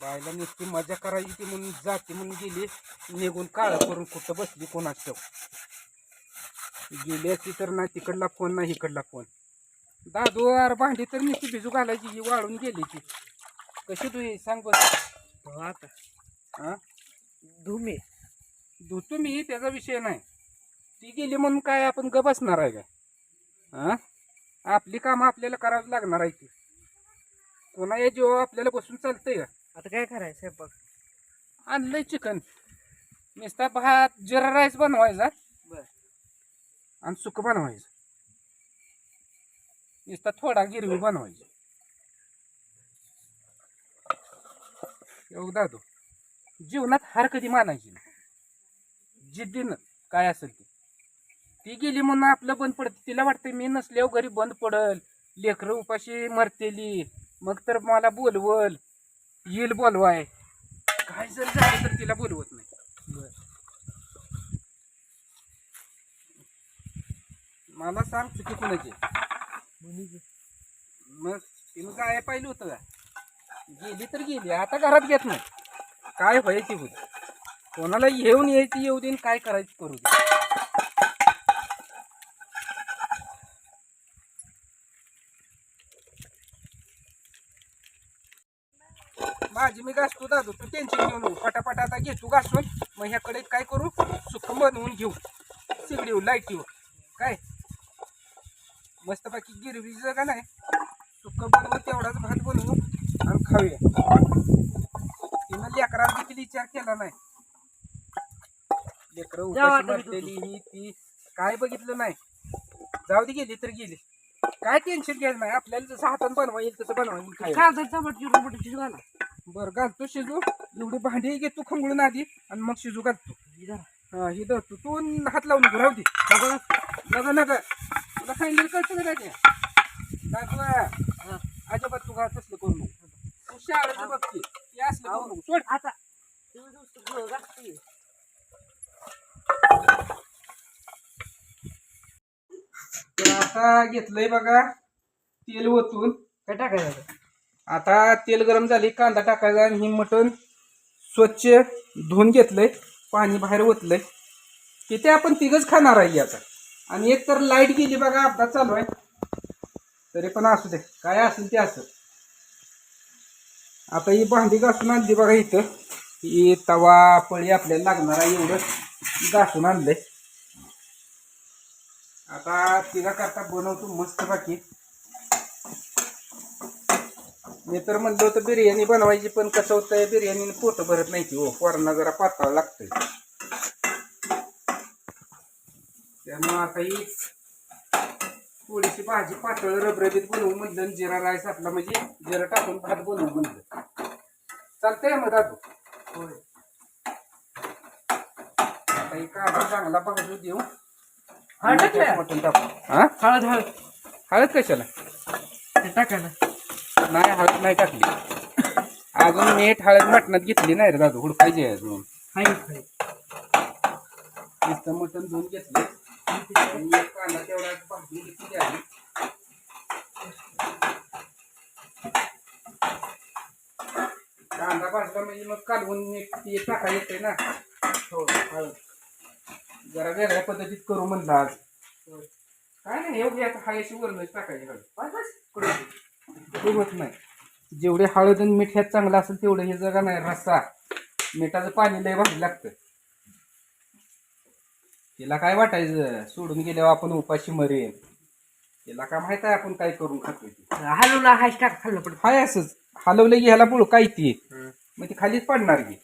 बायला नुसती मजा करायची ती म्हणून जाते म्हणून गेली निघून काळ करून कुठं बसली कोणाच ठेव गेली असती तर नाही तिकडला फोन नाही इकडला फोन. दादू अरे भांडी तर नुसती भिजू घालायची ही वाळून गेली ती कशी तू सांग बस. आता हा धुमे धुतो मी त्याचा विषय नाही. ती गेली म्हणून काय आपण ग बसणार आहे का? हा आपली कामं आपल्याला करावी लागणार आहे ती. कोणा या जीव आपल्याला बसून चालतंय का? आता काय करायचं स्वयंपाक? आणलंय चिकन नुसता भात जिरा राईस बनवायचा बर आणि सुकं बनवायचं नुसता थोडा गिरवी बनवायची. एवढा दादू जीवनात हार कधी मानायची नाही. जिद्दीनं काय असेल ती गेली म्हणून आपलं बंद पडतं. तिला वाटतं मी नसल्यावर घरी बंद पडल लेकरं उपाशी मरतेली मग तर मला बोलवल येईल बोलवाय. काय जर झालं तर तिला बोलवत नाही. मला सांग चुकी कुणाची? मग तिनं काय पाहिलं होतं का? गेली तर गेली आता घरात घेत नाही. काय व्हायची होती कोणाला येऊन यायची येऊ देईन काय करायची करू दे. माझी मी घासतो दादू तू टेन्शन घेऊ नको. पटापटा आता घे तू घासून मग ह्याकडे काय करू सुख बनवून घेऊ शिगडीवर लाईटीवर काय मस्तपैकी गिरवीचं का नाही सुख बनवू तेवढाच भात बनवू आणि खाऊया. तिनं लेकराला देखील विचार केला नाही. लेकरं उपाशी मरलेली ही ती काय बघितलं नाही. जाऊ दे गेली तर गेली काय टेन्शन घ्यायचं नाही. आपल्याला जसं हातानं बनवा येईल तसं बनवायला खायला. बरं घालतो शिजू एवढी भांडी घे तू खंगळून आधी आणि मग शिजू घालतो. हा ही धरतो तू हात लावून नको राहू दे. नका नका तुला सांगितलं कळतं का ते दाखवा अजिबात तू घात असलं करू नको. तू शाळेचं बघते ते असलं करू नको सोड. आता तर आता घेतलंय बघा तेल ओतून. काय टाकायचं? आता तेल गरम झाले कांदा टाकायचा आणि हे मटण स्वच्छ धुवून घेतलंय पाणी बाहेर ओतलंय. तिथे आपण तिघच खाणार आहे आता. आणि एक तर लाईट गेली बघा अपघात चालू आहे तरी पण असू दे काय असेल ते असं. आता ही भांडी घासून आणली बघा इथं. ही तवा पळी आपल्याला लागणार आहे एवढं घासून आणलंय. आता तिला करता बनवतो मस्त बाकी. मी तर म्हणलं होतं बिर्याणी बनवायची पण कसं होतंय बिर्याणीने पोट भरत नाही की हो पोरांना जरा पातळ लागतंय. त्यामुळं आता ही थोडीशी भाजी पातळ रबरबीत बनवू म्हणलं. जिरा राईस आपला म्हणजे जिरा टाकून भात बनवू म्हणलं. चालतंय मग दादू? होय. आता ही कांदा चांगला भाजू देऊ. हळद टाकूया? मटण टाकू. हा हळद हळद हळद कशाला? टाकायला नाही हळद नाही टाकली अजून. मीठ हळद मटणात घेतली नाही रे दादू हुडकायची आहे अजून. नुसतं मटण धुवून घेतलं आणि एक कांदा तेवढा भाजून घेतली आधी. कांदा भाजला म्हणजे मग कालवून ते टाका येते ना. हो हळद जरा वेगळ्या पद्धतीत करू म्हणलं आज. काय नाही एवढी आता हायशी वरण टाकायची हळद होत नाही. जेवढे हळद आणि मीठ ह्यात चांगलं असेल तेवढं हे जगा नाही रस्सा मिठाचं पाणी लय भाजी लागतं. तिला काय वाटायचं सोडून गेल्यावर आपण उपाशी मरेन. तिला काय माहित आहे आपण काय करून खातोय. हलवला हाय टाक खाल्लं पण हाय असंच हलवलं की ह्याला बुळ काय ती मग ती खालीच पडणार की.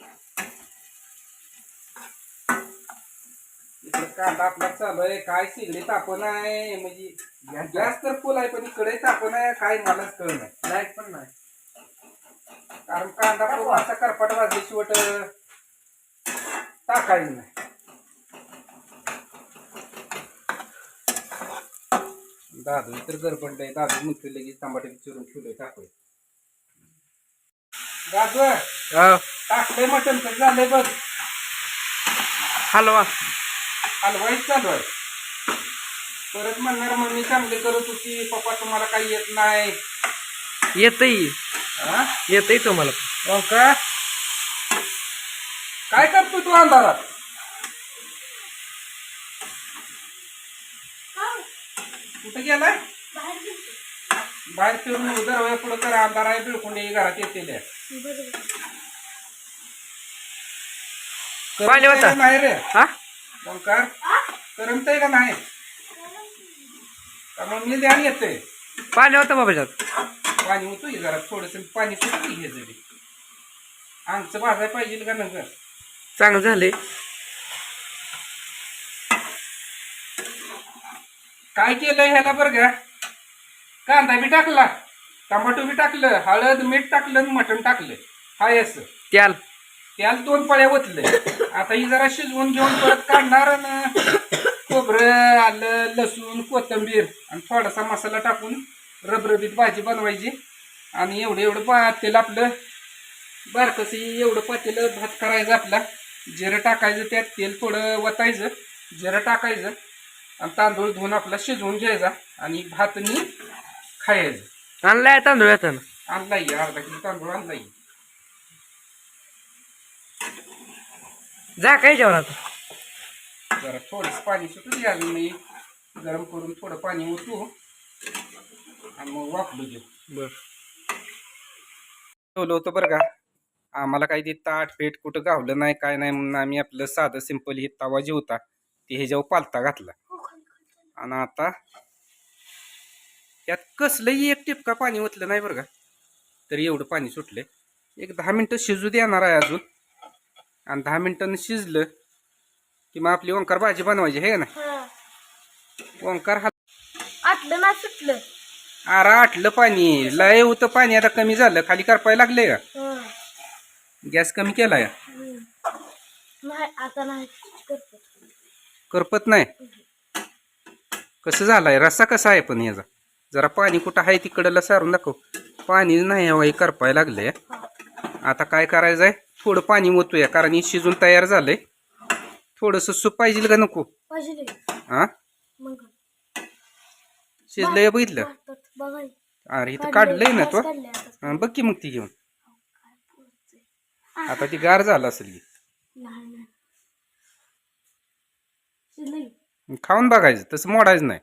कांदा आपला चालू आहे काय सिगडी तापण आहे म्हणजे गॅस तर फुल आहे पण इकडे तापण आहे काय मलाच कळ नाही. लाईट पण नाही कारण कांदा असा करपाट वाजले शेवट टाकायचं नाही. दादू तर गरबडलंय. दादू म्हणतोय लगेच टमाटे चिरून ठेवलंय टाकूया. दादू टाकलंय मटण कसं झालंय बघ. हलवा हलवायच चालू आहे. परत म्हणणार मम्मी चांगली करत होती पप्पा तुम्हाला काही येत नाही. येतही हा? येतंय तुम्हाला ओंकार काय करतो तू अंधारात? कुठे गेलाय? बाहेर फिरून दरवाजा पुढं करा, अंधार आहे बिळकुंड घरात येतील. पाणी होता. नाही रे हा ओंकार, करमतय का नाही? मग मी ध्यान येतंय. पाणी होतं बाबाच्यात. पाणी होतं जरा थोडस पाणी सुटली हे जरी आमचं भाजाय पाहिजे का नगर. चांगलं झालंय. काय केलंय ह्याला बरं का? कांदा बी टाकला, टमाटो बी टाकलं, हळद मीठ टाकलं आणि मटण टाकलं. हाय असं त्याल त्याला 2 पळ्या ओतले. आता ही जरा शिजवून घेऊन परत काढणार आणि खोबरं आलं लसूण कोथिंबीर आणि थोडासा मसाला टाकून रबरबीत भाजी बनवायची. आणि एवढं एवढं पातेलं आपलं बारकसं एवढं पातेलं भात करायचं आपला. जिरं टाकायचं, त्यात तेल थोडं वतायचं, जिरं टाकायचं आणि तांदूळ धुवून आपला शिजवून घ्यायचा आणि भातनी खायचं. आणलाय तांदूळ येताना. आणलाय अर्धा किलो तांदूळ आणलाय. जा काय जेवण आता. जरा थोडंसं पाणी सुटू द्या, मी गरम करून थोडं पाणी ओतू आणि मग वापरू देऊ. बर ठेवलं होतं बरं का. आम्हाला काही ते ताट पेट कुठं गावलं नाही काय नाही म्हणून आम्ही आपलं साधं सिंपल हे तवा जे होता ते ह्याच्यावर पालता घातला. आणि आता त्यात कसलंही एक टिपका पाणी ओतलं नाही बरं का, तरी एवढं पाणी सुटलंय. एक 10 मिनटं शिजू देणार आहे अजून. आणि 10 मिनिटांनी शिजलं की मग आपली ओंकार भाजी बनवायची हे ना. ओंकार हा आटलं ना सुटलं. आरा आटलं पाणी लय होतं, पाणी आता कमी झालं, खाली करपायला लागले का? गॅस कमी केलाय? नाही आता नाही करतो. करपत नाही. कसं झालंय रस्सा कसा आहे पण याचा? जरा पाणी कुठं आहे तिकडला सारून दाखव. पाणी नाही हवं, हे करपायला लागले. आता काय करायचंय, थोडं पाणी ओतूया कारण हे शिजून तयार झालंय. थोडस सूप पाहिजे का नको? पाहिजे हा मग शिजलंय बघितलं? बघा अरे इथं काढलंय ना तो. बघ की मग ती घेऊन. आता ती गार झालं असेल की. खाऊन बघायचं, तसं मोडायचं नाही.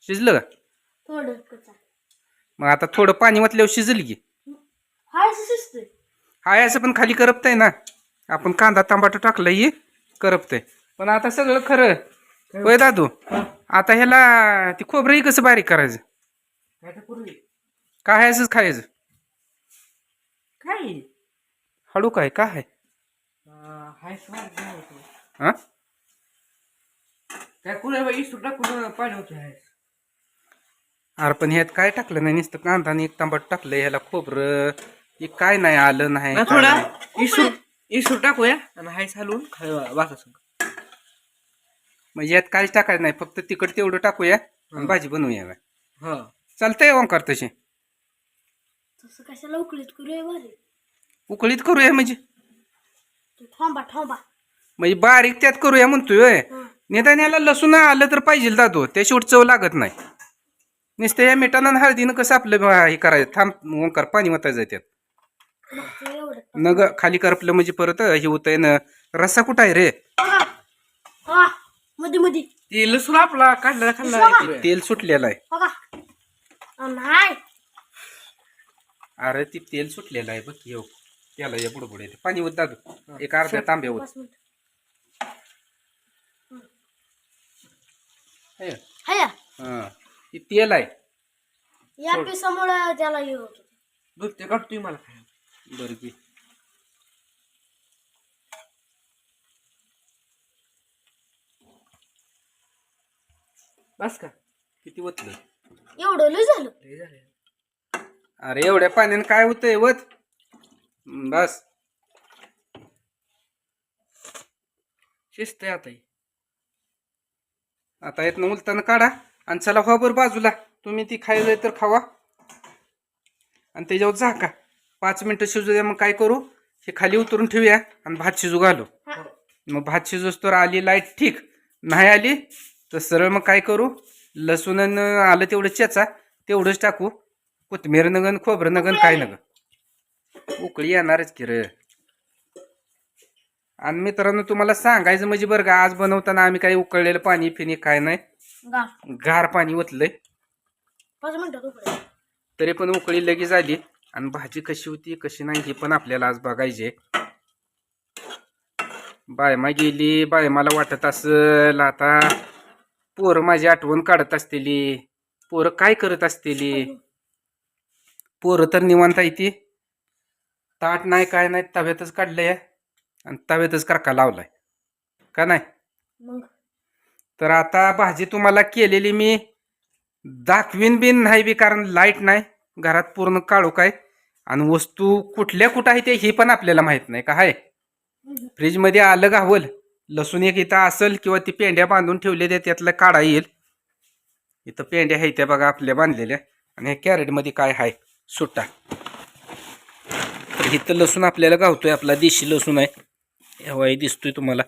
शिजलं का? थोडं मग आता थोडं पाणी ओतल्यावर शिजल की. हाय शिजतंय. हाय असं पण खाली करपतंय ना. आपण कांदा टमाटर टाकलं ही करपतंय. पण आता सगळं खरं होय दादू. आता ह्याला ती खोबरंही कसं बारीक करायचं? काय असंच खायचं? काय हळू काय काय हा? काय कुणा इसूर टाकून पाणी होतं. अरे पण ह्यात काय टाकलं नाही, नुसतं कांदा आणि एक टमाटर टाकलं. ह्याला खोबरं हे काय नाही, आलं नाही काय थोडा नाही. इसूर टाकूया आणि हाय घालून वासा संग. मग यात काहीच टाकायचं नाही, फक्त तिखट तेवढं टाकूया आणि भाजी बनवूया. हा चालतंय ओंकार तशी. तसं कशाला उकळीत करूया भारी. उकळीत करूया म्हणजे थांबा थांबा. म्हणजे बारीक त्यात करूया म्हणतोय. निदान याला लसूण आलं तर पाहिजे दादू, त्याशिवाय चव लागत नाही. नुसतं या मिठानं आणि हळदीनं कसं आपलं हे करायचं. थांब ओंकार, पाणी वतायचं त्यात. नग खाली करपलं म्हणजे परत हे होतंय ना. रस्सा कुठं आहे रे? मध्ये मध्ये ते लसूण आपला काढला खाल्ला. तेल सुटलेलं आहे. बघा नाही. अरे ती तेल सुटलेलं आहे बघ. येऊ त्याला या बुडबुड येते. पाणी होत दादू, एक अर्ध्या तांब्यावर. 5 मिनिट. हा ती तेल आहे. या पिसामुळे त्याला हे होत. दूध ते काढतोय मला खायला. बरं की बस का किती ओतलं? एवढं लय झालं. लय झाले. अरे एवढ्या पाण्याने काय होतंय वत. बस शिजतंय आता. आता येतं उलताना काढा आणि चला व्हा बरं बाजूला. तुम्ही ती खायला तर खावा आणि त्याच्यावर झाका. 5 मिनिटं शिजू द्या. मग काय करू, हे खाली उतरून ठेवूया आणि भात शिजू घालू. मग भात शिजूस तर आली लाईट ठीक, नाही आली तर सरळ मग काय करू, लसूण आलं तेवढं चेचा तेवढंच टाकू कोथमीर नगन खोबरं नगन काय नग उकळी येणारच की रे. आणि मित्रांनो तुम्हाला सांगायचं म्हणजे बरं का आज बनवताना आम्ही काही उकळलेलं पाणी फिनी काय नाही गार पाणी ओतलंय 5 मिनिटात उकळेल. तरी पण उकळी लगेच आली. आणि भाजी कशी होती कशी नाही हे पण आपल्याला आज बघायचे. बायमा गेली बायमाला वाटत असल आता पोरं माझी आठवण काढत असतेली. पोरं काय करत असतेली. पोरं तर निवांत आहे ती. ताट नाही काय नाही तव्यातच काढलंय आणि तव्यातच करका लावलाय का नाही. मग तर आता भाजी तुम्हाला केलेली मी दाखवीन बिन नाही बी कारण लाईट नाही घरात पूर्ण काळोख आहे. आणि वस्तू कुठल्या कुठं आहे ते ही पण आपल्याला माहित नाही का आहे. फ्रीजमध्ये आलं घावल लसूण एक इथं असेल किंवा ती पेंड्या बांधून ठेवलेल्या त्यातलं काढा येईल. इथं पेंड्या आहेत त्या बघा आपल्या बांधलेल्या. आणि ह्या कॅरेटमध्ये काय आहे सुट्टा. तर इथं लसूण आपल्याला गावतोय आपला देशी लसूण आहे. एव्हा दिसतोय तुम्हाला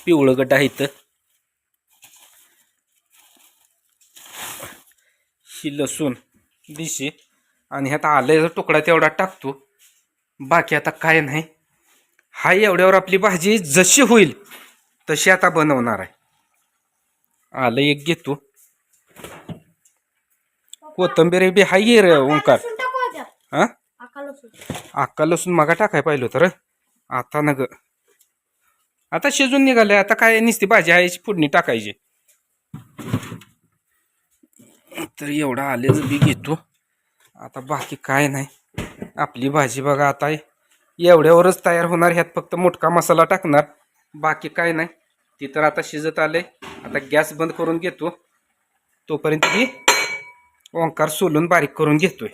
पिवळं गट आहे इथं. ही लसूण देशी आणि ह्यात आल्याचा तुकडा तेवढा टाकतो. बाकी आता काय नाही. हा एवढ्यावर आपली भाजी जशी होईल तशी आता बनवणार आहे. आलं एक घेतो. कोथंबीर बी हाय रे ओंकार. लसूण टाकू आता. हा अक्का लसूण मगा टाकाय पाहिलं तर आता न ग आता शिजून निघालंय. आता काय नुसती भाजी आहे फोडणी टाकायची. तर एवढा आलेच बी घेतो. आता बाकी काय नाही. आपली भाजी बघा आता एवढ्यावरच तयार होणार. ह्यात फक्त मोठा मसाला टाकणार बाकी काय नाही. ती तर आता शिजत आलंय. आता गॅस बंद करून घेतो. तोपर्यंत ती ओंकार सोलून बारीक करून घेतोय.